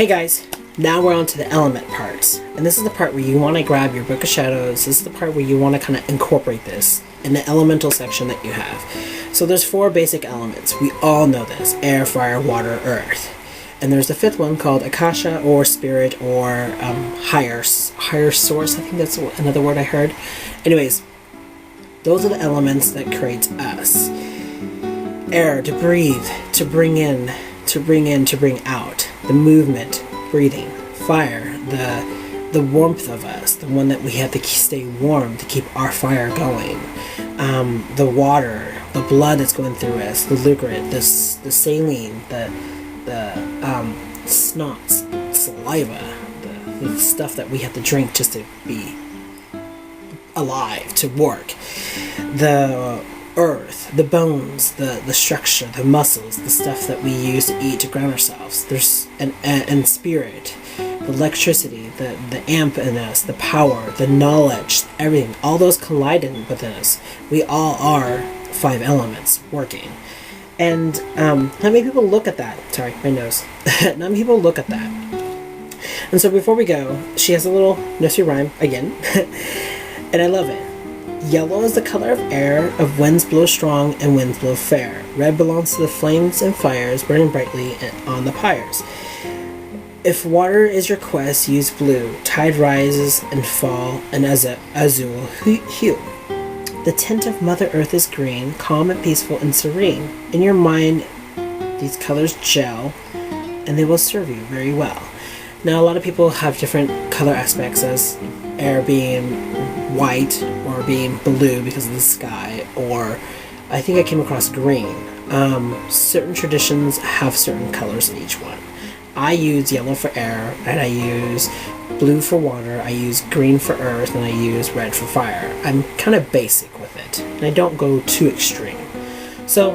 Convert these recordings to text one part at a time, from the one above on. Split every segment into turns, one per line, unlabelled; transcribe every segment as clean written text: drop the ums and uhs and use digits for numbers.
Hey guys, now we're on to the element parts. And this is the part where you want to grab your Book of Shadows. This is the part where you want to kind of incorporate this in the elemental section that you have. So there's 4 basic elements. We all know this: air, fire, water, earth. And there's the 5th one called Akasha or spirit or higher source. I think that's another word I heard. Anyways, those are the elements that creates us. Air, to breathe, to bring in, to bring out. The movement, breathing. Fire, the warmth of us, the one that we have to stay warm to keep our fire going. The water, the blood that's going through us, the liquid, the saline, the snots, saliva, the stuff that we have to drink just to be alive, to work. The earth, the bones, the structure, the muscles, the stuff that we use to eat to ground ourselves. There's and spirit, the electricity, the amp in us, the power, the knowledge, everything. All those colliding within us. We all are 5 elements working. And not many people look at that. Sorry, my nose. Not many people look at that. And so before we go, she has a little nursery rhyme again. And I love it. Yellow is the color of air, of winds blow strong and winds blow fair. Red belongs to the flames and fires burning brightly on the pyres. If water is your quest, use blue. Tide rises and fall an azul hue. The tint of Mother Earth is green, calm and peaceful and serene. In your mind, these colors gel, and they will serve you very well. Now, a lot of people have different color aspects, as air being white or being blue because of the sky, or I think I came across green. Certain traditions have certain colors in each one. I use yellow for air, and I use blue for water, I use green for earth, and I use red for fire. I'm kind of basic with it, and I don't go too extreme. So,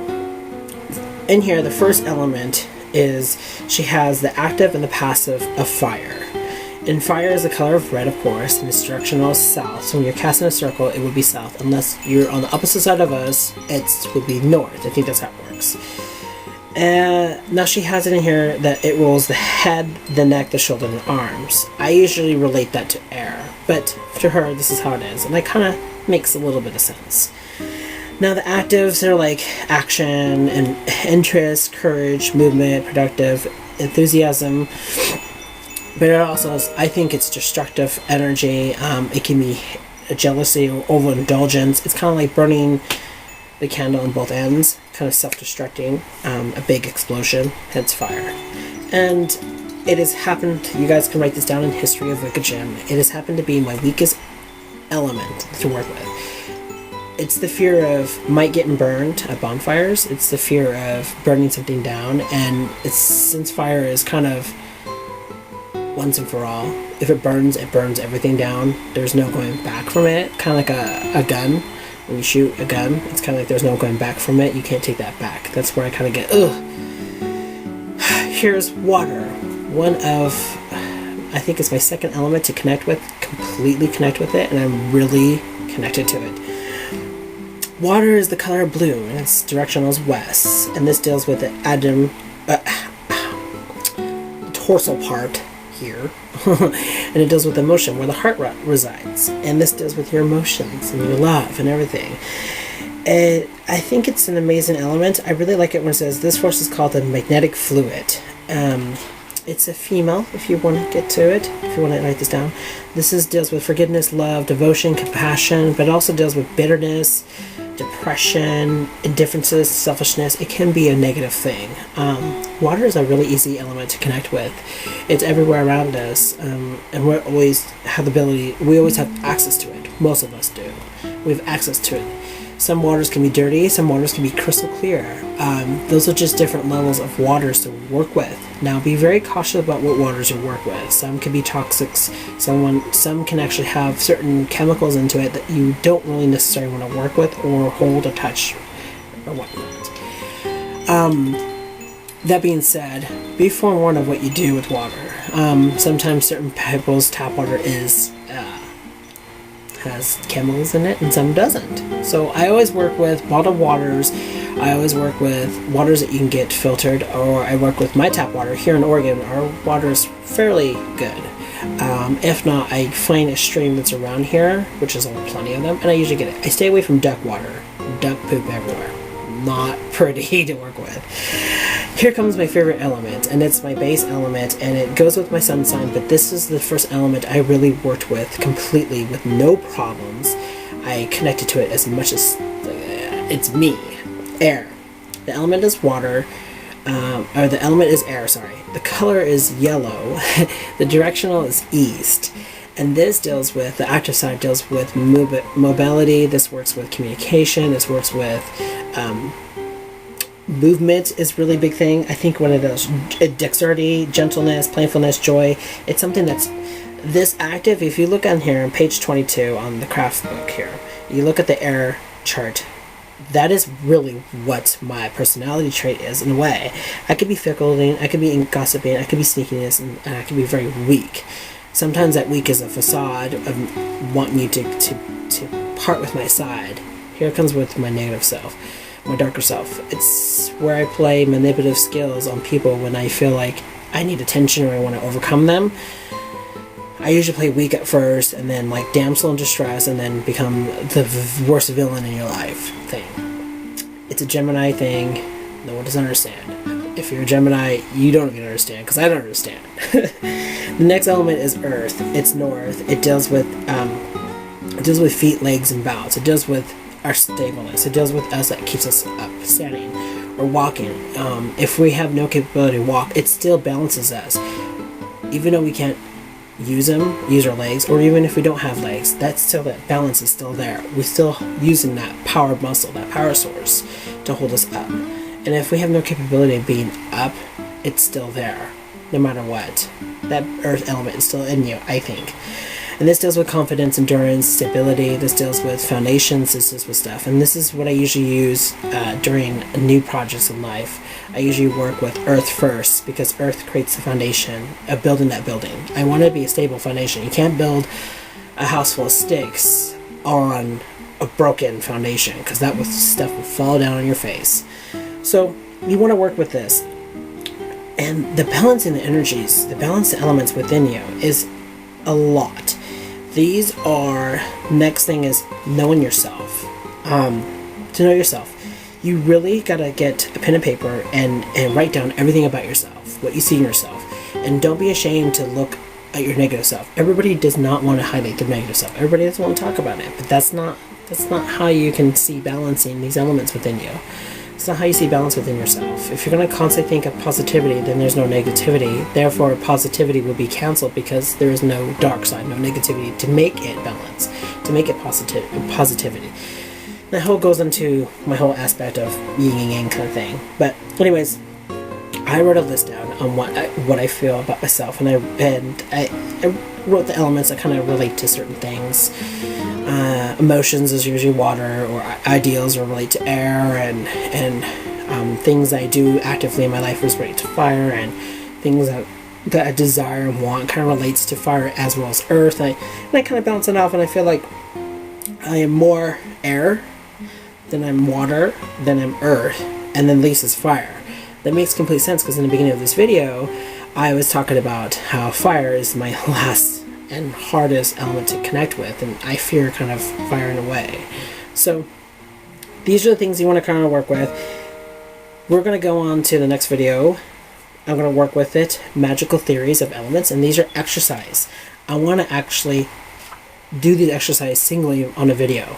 in here, the first element is she has the active and the passive of fire. And fire is the color of red, of course, and its directional is south. So when you're casting a circle, it would be south. Unless you're on the opposite side of us, it would be north. I think that's how it works. Now she has it in here that it rules the head, the neck, the shoulder, and the arms. I usually relate that to air, but to her, this is how it is. And that kind of makes a little bit of sense. Now the actives are like action and interest, courage, movement, productive, enthusiasm. But it also is, I think it's destructive energy. It can be jealousy or overindulgence. It's kind of like burning the candle on both ends, kind of self-destructing, a big explosion, hence fire. And it has happened, you guys can write this down in History of Wiccagem, it has happened to be my weakest element to work with. It's the fear of might getting burned at bonfires. It's the fear of burning something down, and it's, since fire is kind of once and for all, if it burns everything down. There's no going back from it. Kind of like a gun. When you shoot a gun, it's kind of like there's no going back from it. You can't take that back. That's where I kind of get, ugh. Here's water. One of, I think it's my second element to connect with, completely connect with it, and I'm really connected to it. Water is the color of blue, and its directional is west, and this deals with the dorsal part here, and it deals with emotion, where the heart resides, and this deals with your emotions and your love and everything. And I think it's an amazing element. I really like it when it says this force is called the magnetic fluid. It's a female, if you want to get to it, if you want to write this down. This deals with forgiveness, love, devotion, compassion, but it also deals with bitterness, depression, indifferences, selfishness. It can be a negative thing. Water is a really easy element to connect with. It's everywhere around us, and we always have the ability, we always have access to it. Most of us do. We have access to it. Some waters can be dirty, some waters can be crystal clear. Those are just different levels of waters to work with. Now be very cautious about what waters you work with. Some can be toxic, some can actually have certain chemicals into it that you don't really necessarily want to work with or hold or touch or whatnot. That being said, be forewarned of what you do with water. Sometimes certain people's tap water is has chemicals in it and some doesn't. So I always work with bottled waters. I always work with waters that you can get filtered, or I work with my tap water. Here in Oregon, our water is fairly good. If not, I find a stream that's around here, which is only plenty of them, and I usually get it. I stay away from duck water. Duck poop everywhere. Not pretty to work with. Here comes my favorite element, and it's my base element, and it goes with my sun sign, but this is the first element I really worked with completely with no problems. I connected to it as much as it's me. Air. The element is water, or the element is air, sorry. The color is yellow. The directional is east. And this deals with, the active side deals with mobility. This works with communication. This works with movement is really big thing. I think one of those, dexterity, gentleness, playfulness, joy. It's something that's this active. If you look on here on page 22 on the craft book here, you look at the air chart. That is really what my personality trait is in a way. I could be fickling, I could be gossiping, I could be sneakiness, and I could be very weak. Sometimes that weak is a facade of wanting you to part with my side. Here it comes with my negative self, my darker self. It's where I play manipulative skills on people when I feel like I need attention or I want to overcome them. I usually play weak at first, and then like damsel in distress, and then become the worst villain in your life thing. It's a Gemini thing. No one doesn't understand. If you're a Gemini, you don't even understand, because I don't understand. The next element is Earth. It's north. It deals with feet, legs, and bowels. It deals with our stableness. It deals with us that keeps us up, standing, or walking. If we have no capability to walk, it still balances us. Even though we can't use our legs, or even if we don't have legs, that balance is still there. We're still using that power muscle, that power source to hold us up. And if we have no capability of being up, it's still there, no matter what. That earth element is still in you, I think. And this deals with confidence, endurance, stability. This deals with foundations. This deals with stuff. And this is what I usually use during new projects in life. I usually work with earth first, because earth creates the foundation of building that building. I want it to be a stable foundation. You can't build a house full of sticks on a broken foundation, because that stuff will fall down on your face. So you want to work with this. And the balancing the energies, the balance the elements within you is a lot. These are, next thing is knowing yourself. To know yourself, you really gotta get a pen and paper and write down everything about yourself, what you see in yourself. And don't be ashamed to look at your negative self. Everybody does not want to highlight their negative self. Everybody doesn't want to talk about it, but that's not how you can see balancing these elements within you. It's not how you see balance within yourself. If you're going to constantly think of positivity, then there's no negativity. Therefore, positivity will be canceled, because there is no dark side, no negativity to make it balance, to make it positivity. That whole goes into my whole aspect of yin and yang kind of thing. But anyways, I wrote a list down on what I feel about myself, and I wrote the elements that kind of relate to certain things. Emotions is usually water, or ideals or relate to air, and things I do actively in my life is relate to fire, and things that I desire and want kind of relates to fire as well as earth. And I kind of balance it off, and I feel like I am more air, then I'm water, then I'm earth, and then least is fire. That makes complete sense, because in the beginning of this video I was talking about how fire is my last and hardest element to connect with, and I fear kind of fire in a way. So these are the things you want to kind of work with. We're going to go on to the next video. I'm going to work with it, magical theories of elements, and these are exercise. I want to actually do these exercises singly on a video,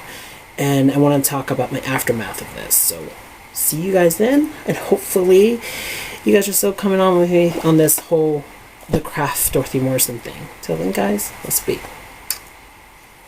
and I want to talk about my aftermath of this. So see you guys then, and hopefully you guys are still coming on with me on this whole the craft Dorothy Morrison thing. Till then, guys, let's speak.